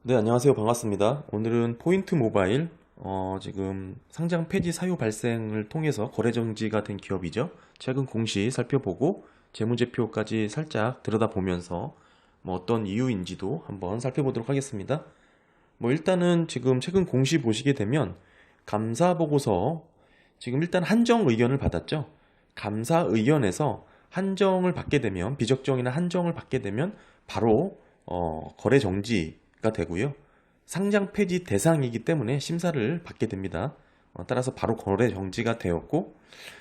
네, 안녕하세요. 반갑습니다. 오늘은 포인트 모바일, 지금 상장 폐지 사유 발생을 통해서 거래 정지가 된 기업이죠. 최근 공시 살펴보고 재무제표까지 살짝 들여다보면서 뭐 어떤 이유인지도 한번 살펴보도록 하겠습니다. 뭐 일단은 지금 최근 공시 보시게 되면 감사 보고서 지금 일단 한정 의견을 받았죠. 감사 의견에서 한정을 받게 되면 비적정이나 한정을 받게 되면 바로 거래 정지가 되고요. 상장 폐지 대상이기 때문에 심사를 받게 됩니다. 따라서 바로 거래 정지가 되었고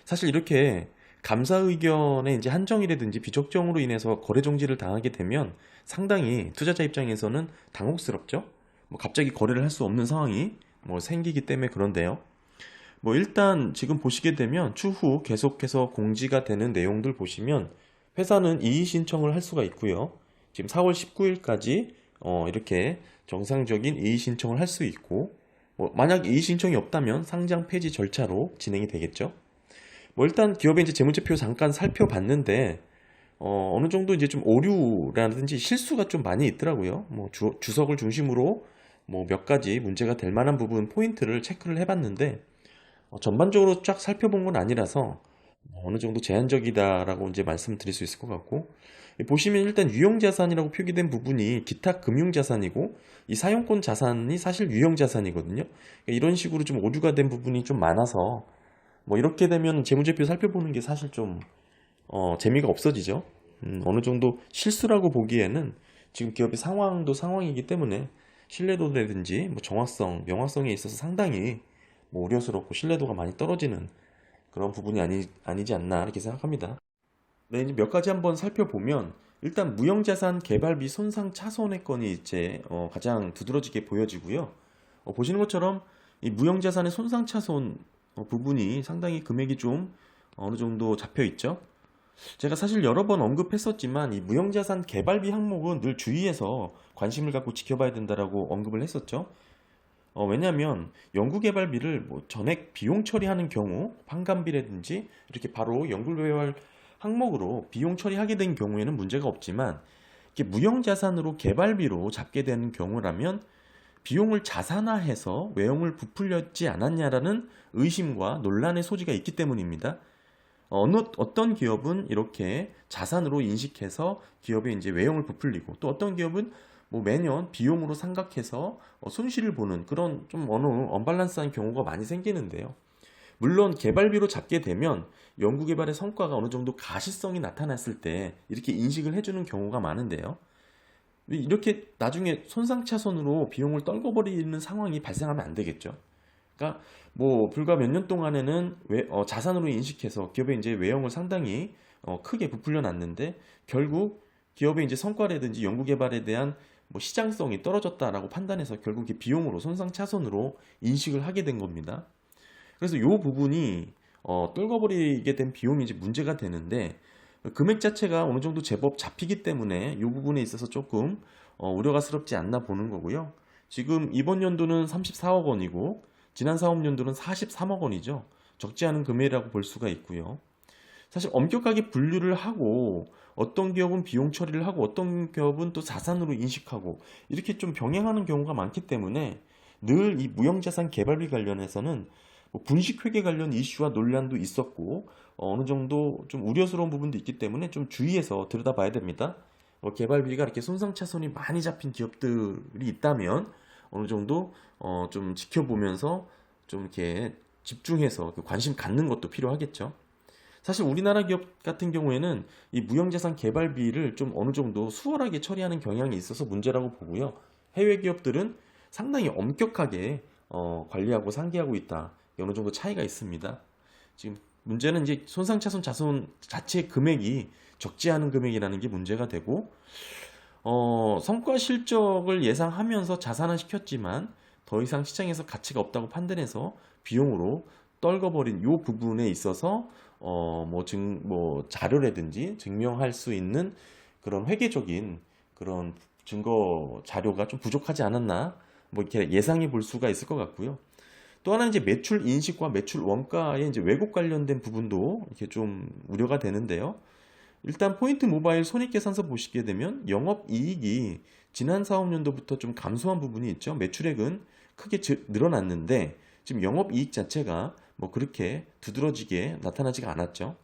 사실 이렇게 감사 의견에 이제 한정이라든지 비적정으로 인해서 거래 정지를 당하게 되면 상당히 투자자 입장에서는 당혹스럽죠. 뭐 갑자기 거래를 할 수 없는 상황이 뭐 생기기 때문에 그런데요. 뭐 일단 지금 보시게 되면 추후 계속해서 공지가 되는 내용들 보시면 회사는 이의 신청을 할 수가 있고요. 지금 4월 19일까지 이렇게 정상적인 이의 신청을 할 수 있고 뭐 만약 이의 신청이 없다면 상장 폐지 절차로 진행이 되겠죠. 뭐 일단 기업의 이제 재무제표 잠깐 살펴봤는데 어느 정도 이제 좀 오류라든지 실수가 좀 많이 있더라고요. 뭐 주석을 중심으로 뭐 몇 가지 문제가 될 만한 부분 포인트를 체크를 해봤는데 전반적으로 쫙 살펴본 건 아니라서 뭐 어느 정도 제한적이다라고 이제 말씀드릴 수 있을 것 같고 보시면 일단 유형자산이라고 표기된 부분이 기타 금융자산이고 이 사용권 자산이 사실 유형자산이거든요. 그러니까 이런 식으로 좀 오류가 된 부분이 좀 많아서 뭐 이렇게 되면 재무제표 살펴보는 게 사실 좀 재미가 없어지죠. 어느 정도 실수라고 보기에는 지금 기업의 상황도 상황이기 때문에 신뢰도라든지 뭐 정확성, 명확성에 있어서 상당히 뭐 우려스럽고 신뢰도가 많이 떨어지는 그런 부분이 아니지 않나 이렇게 생각합니다. 네, 이제 몇 가지 한번 살펴보면 일단 무형자산 개발비 손상 차손의 건이 이제 가장 두드러지게 보여지고요. 보시는 것처럼 이 무형자산의 손상 차손 부분이 상당히 금액이 좀 어느 정도 잡혀 있죠. 제가 사실 여러 번 언급했었지만 이 무형자산 개발비 항목은 늘 주의해서 관심을 갖고 지켜봐야 된다라고 언급을 했었죠. 왜냐하면 연구개발비를 뭐 전액 비용 처리하는 경우 판관비라든지 이렇게 바로 연구개발 항목으로 비용 처리하게 된 경우에는 문제가 없지만 이게 무형자산으로 개발비로 잡게 되는 경우라면 비용을 자산화해서 외형을 부풀렸지 않았냐라는 의심과 논란의 소지가 있기 때문입니다. 어떤 기업은 이렇게 자산으로 인식해서 기업의 이제 외형을 부풀리고 또 어떤 기업은 뭐 매년 비용으로 생각해서 손실을 보는 그런 좀 어느 언밸런스한 경우가 많이 생기는데요. 물론 개발비로 잡게 되면 연구개발의 성과가 어느 정도 가시성이 나타났을 때 이렇게 인식을 해주는 경우가 많은데요. 이렇게 나중에 손상차손으로 비용을 떨궈버리는 상황이 발생하면 안 되겠죠. 그러니까 뭐 불과 몇 년 동안에는 자산으로 인식해서 기업의 이제 외형을 상당히 크게 부풀려 놨는데 결국 기업의 이제 성과라든지 연구개발에 대한 뭐 시장성이 떨어졌다라고 판단해서 결국 이 비용으로 손상차손으로 인식을 하게 된 겁니다. 그래서 이 부분이 떨궈버리게 된 비용이 이제 문제가 되는데 금액 자체가 어느 정도 제법 잡히기 때문에 이 부분에 있어서 조금 우려가스럽지 않나 보는 거고요. 지금 이번 연도는 34억 원이고 지난 사업연도는 43억 원이죠. 적지 않은 금액이라고 볼 수가 있고요. 사실 엄격하게 분류를 하고 어떤 기업은 비용 처리를 하고 어떤 기업은 또 자산으로 인식하고 이렇게 좀 병행하는 경우가 많기 때문에 늘 이 무형자산 개발비 관련해서는 뭐 분식회계 관련 이슈와 논란도 있었고 어느 정도 좀 우려스러운 부분도 있기 때문에 좀 주의해서 들여다봐야 됩니다. 개발비가 이렇게 손상차손이 많이 잡힌 기업들이 있다면 어느 정도 좀 지켜보면서 좀 이렇게 집중해서 그 관심 갖는 것도 필요하겠죠. 사실 우리나라 기업 같은 경우에는 이 무형자산 개발비를 좀 어느 정도 수월하게 처리하는 경향이 있어서 문제라고 보고요. 해외 기업들은 상당히 엄격하게 관리하고 상기하고 있다. 어느 정도 차이가 있습니다. 지금 문제는 이제 손상차손 자손 자체 금액이 적지 않은 금액이라는 게 문제가 되고 성과 실적을 예상하면서 자산화 시켰지만 더 이상 시장에서 가치가 없다고 판단해서 비용으로 떨궈버린 이 부분에 있어서 뭐 자료라든지 증명할 수 있는 그런 회계적인 그런 증거 자료가 좀 부족하지 않았나 뭐 이렇게 예상해 볼 수가 있을 것 같고요. 또 하나 이제 매출 인식과 매출 원가의 이제 왜곡 관련된 부분도 이렇게 좀 우려가 되는데요. 일단 포인트 모바일 손익계산서 보시게 되면 영업이익이 지난 사업연도부터 좀 감소한 부분이 있죠. 매출액은 크게 늘어났는데 지금 영업이익 자체가 뭐 그렇게 두드러지게 나타나지가 않았죠.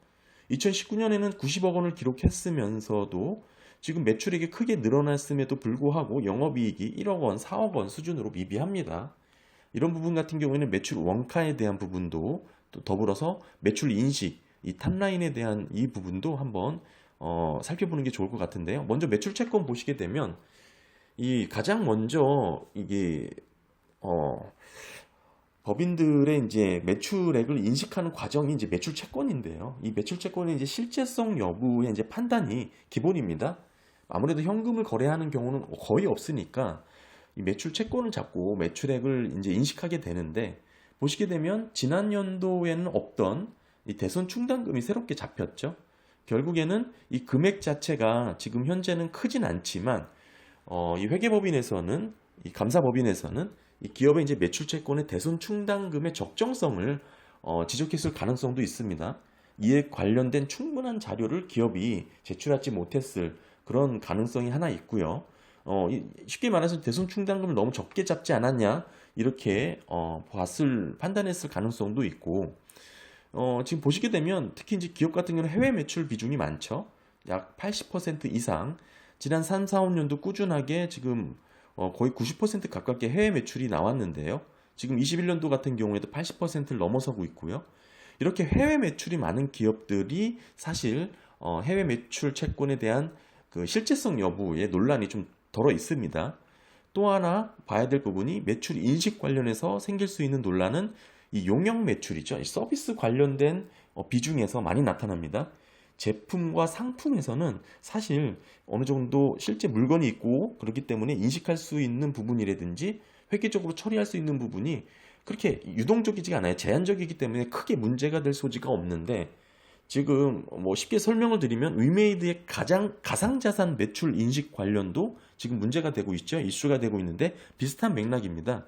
2019년에는 90억 원을 기록했으면서도 지금 매출액이 크게 늘어났음에도 불구하고 영업이익이 1억 원, 4억 원 수준으로 미비합니다. 이런 부분 같은 경우에는 매출 원가에 대한 부분도 또 더불어서 매출 인식, 이 탑라인에 대한 이 부분도 한번 살펴보는 게 좋을 것 같은데요. 먼저 매출 채권 보시게 되면 이 가장 먼저 이게 어, 법인들의 이제 매출액을 인식하는 과정이 이제 매출 채권인데요. 이 매출 채권의 이제 실제성 여부의 이제 판단이 기본입니다. 아무래도 현금을 거래하는 경우는 거의 없으니까 이 매출 채권을 잡고 매출액을 이제 인식하게 되는데 보시게 되면 지난 연도에는 없던 이 대손 충당금이 새롭게 잡혔죠. 결국에는 이 금액 자체가 지금 현재는 크진 않지만 이 회계법인에서는 이 감사법인에서는 이 기업의 이제 매출채권의 대손 충당금의 적정성을 지적했을 가능성도 있습니다. 이에 관련된 충분한 자료를 기업이 제출하지 못했을 그런 가능성이 하나 있고요. 쉽게 말해서 대손 충당금을 너무 적게 잡지 않았냐 이렇게 판단했을 가능성도 있고 지금 보시게 되면 특히 이제 기업 같은 경우는 해외 매출 비중이 많죠. 약 80% 이상 지난 3, 4, 5년도 꾸준하게 지금 거의 90% 가깝게 해외 매출이 나왔는데요. 지금 21년도 같은 경우에도 80%를 넘어서고 있고요. 이렇게 해외 매출이 많은 기업들이 사실 해외 매출 채권에 대한 그 실제성 여부에 논란이 좀 덜어 있습니다. 또 하나 봐야 될 부분이 매출 인식 관련해서 생길 수 있는 논란은 이 용역 매출이죠. 이 서비스 관련된 비중에서 많이 나타납니다. 제품과 상품에서는 사실 어느 정도 실제 물건이 있고 그렇기 때문에 인식할 수 있는 부분이라든지 획기적으로 처리할 수 있는 부분이 그렇게 유동적이지가 않아요. 제한적이기 때문에 크게 문제가 될 소지가 없는데 지금 뭐 쉽게 설명을 드리면 위메이드의 가상자산 매출 인식 관련도 지금 문제가 되고 있죠. 이슈가 되고 있는데 비슷한 맥락입니다.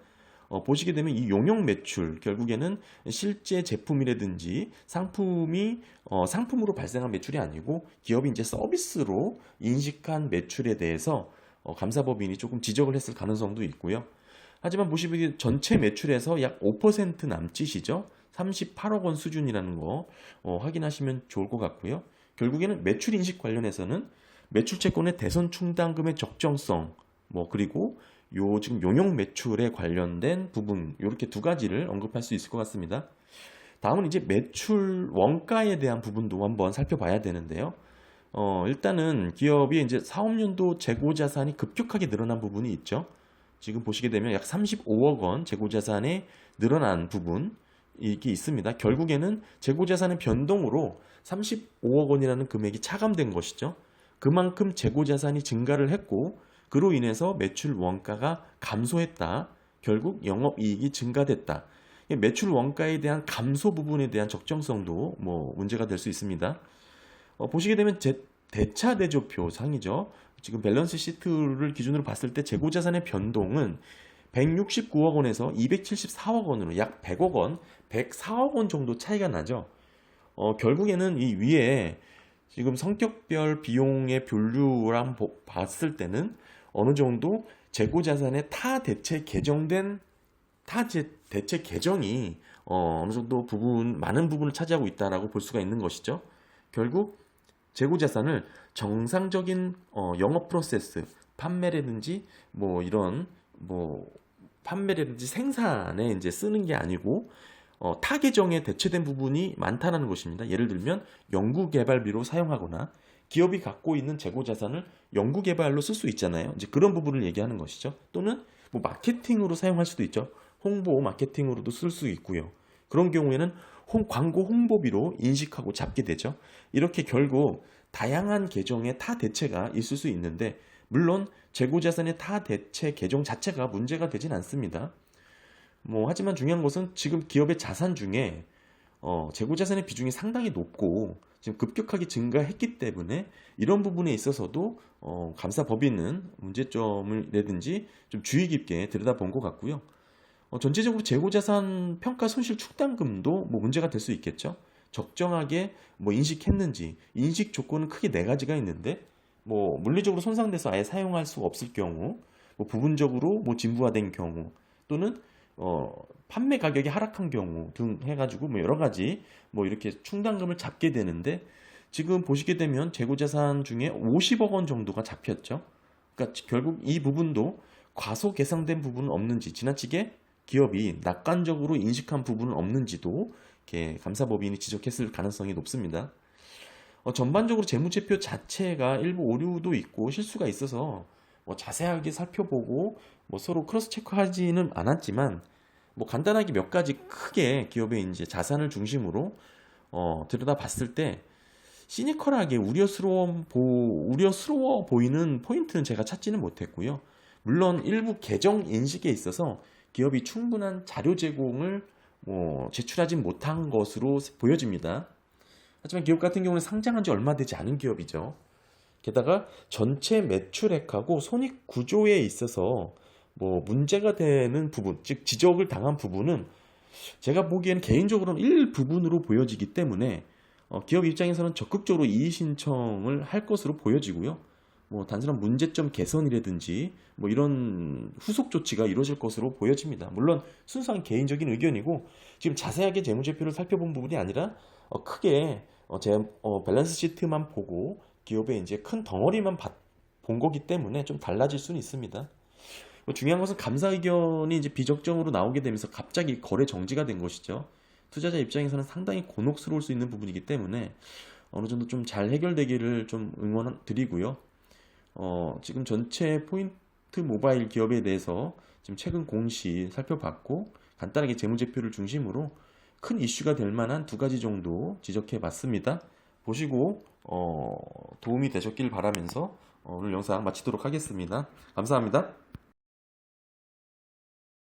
보시게 되면 이 용역 매출 결국에는 실제 제품이라든지 상품이 상품으로 발생한 매출이 아니고 기업이 이제 서비스로 인식한 매출에 대해서 감사법인이 조금 지적을 했을 가능성도 있고요. 하지만 보시면 전체 매출에서 약 5% 남짓이죠. 38억 원 수준이라는 거 확인하시면 좋을 것 같고요. 결국에는 매출 인식 관련해서는 매출 채권의 대손 충당금의 적정성 그리고 지금 용역 매출에 관련된 부분 이렇게 두 가지를 언급할 수 있을 것 같습니다. 다음은 이제 매출 원가에 대한 부분도 한번 살펴봐야 되는데요. 일단은 기업이 이제 사업연도 재고 자산이 급격하게 늘어난 부분이 있죠. 지금 보시게 되면 약 35억 원 재고 자산이 늘어난 부분 이게 있습니다. 결국에는 재고 자산의 변동으로 35억 원이라는 금액이 차감된 것이죠. 그만큼 재고 자산이 증가를 했고 그로 인해서 매출 원가가 감소했다. 결국 영업이익이 증가됐다. 매출 원가에 대한 감소 부분에 대한 적정성도 문제가 될 수 있습니다. 보시게 되면 대차대조표 상이죠. 지금 밸런스 시트를 기준으로 봤을 때 재고자산의 변동은 169억 원에서 274억 원으로 약 100억 원, 104억 원 정도 차이가 나죠. 결국에는 이 위에 지금 성격별 비용의 분류랑 봤을 때는 어느 정도 재고자산의 대체 계정이 어느 정도 많은 부분을 차지하고 있다라고 볼 수가 있는 것이죠. 결국 재고자산을 정상적인 영업 프로세스, 판매라든지 판매라든지 생산에 이제 쓰는 게 아니고 타 계정에 대체된 부분이 많다는 것입니다. 예를 들면 연구개발비로 사용하거나 기업이 갖고 있는 재고자산을 연구개발로 쓸 수 있잖아요. 이제 그런 부분을 얘기하는 것이죠. 또는 마케팅으로 사용할 수도 있죠. 홍보 마케팅으로도 쓸 수 있고요. 그런 경우에는 광고 홍보비로 인식하고 잡게 되죠. 이렇게 결국 다양한 계정의 대체가 있을 수 있는데 물론 재고자산의 대체 계정 자체가 문제가 되진 않습니다. 하지만 중요한 것은 지금 기업의 자산 중에 재고자산의 비중이 상당히 높고 지금 급격하게 증가했기 때문에 이런 부분에 있어서도 감사법인은 문제점이라든지 좀 주의 깊게 들여다본 것 같고요. 전체적으로 재고자산 평가 손실 충당금도 문제가 될 수 있겠죠. 적정하게 뭐 인식했는지. 인식 조건은 크게 네 가지가 있는데, 뭐 물리적으로 손상돼서 아예 사용할 수가 없을 경우, 뭐 부분적으로 뭐 진부화된 경우, 또는 판매 가격이 하락한 경우 등 해가지고 뭐 여러 가지 뭐 이렇게 충당금을 잡게 되는데, 지금 보시게 되면 재고자산 중에 50억 원 정도가 잡혔죠. 그러니까 결국 이 부분도 과소 계상된 부분은 없는지, 지나치게 기업이 낙관적으로 인식한 부분은 없는지도 이렇게 감사법인이 지적했을 가능성이 높습니다. 전반적으로 재무제표 자체가 일부 오류도 있고 실수가 있어서 뭐 자세하게 살펴보고 뭐 서로 크로스 체크하지는 않았지만, 뭐 간단하게 몇 가지 크게 기업의 이제 자산을 중심으로 들여다봤을 때 시니컬하게 우려스러워 보이는 포인트는 제가 찾지는 못했고요. 물론 일부 계정 인식에 있어서 기업이 충분한 자료 제공을 뭐 제출하지 못한 것으로 보여집니다. 하지만 기업 같은 경우는 상장한 지 얼마 되지 않은 기업이죠. 게다가 전체 매출액하고 손익 구조에 있어서 뭐 문제가 되는 부분, 즉 지적을 당한 부분은 제가 보기에는 개인적으로는 일부분으로 보여지기 때문에 기업 입장에서는 적극적으로 이의 신청을 할 것으로 보여지고요. 뭐 단순한 문제점 개선이라든지 뭐 이런 후속 조치가 이루어질 것으로 보여집니다. 물론 순수한 개인적인 의견이고, 지금 자세하게 재무제표를 살펴본 부분이 아니라 크게 제 밸런스 시트만 보고 기업의 이제 큰 덩어리만 본 거기 때문에 좀 달라질 수는 있습니다. 중요한 것은 감사 의견이 이제 비적정으로 나오게 되면서 갑자기 거래 정지가 된 것이죠. 투자자 입장에서는 상당히 곤혹스러울 수 있는 부분이기 때문에 어느 정도 좀 잘 해결되기를 좀 응원 드리고요. 지금 전체 포인트 모바일 기업에 대해서 지금 최근 공시 살펴봤고, 간단하게 재무제표를 중심으로 큰 이슈가 될 만한 두 가지 정도 지적해 봤습니다. 보시고 도움이 되셨길 바라면서 오늘 영상 마치도록 하겠습니다. 감사합니다.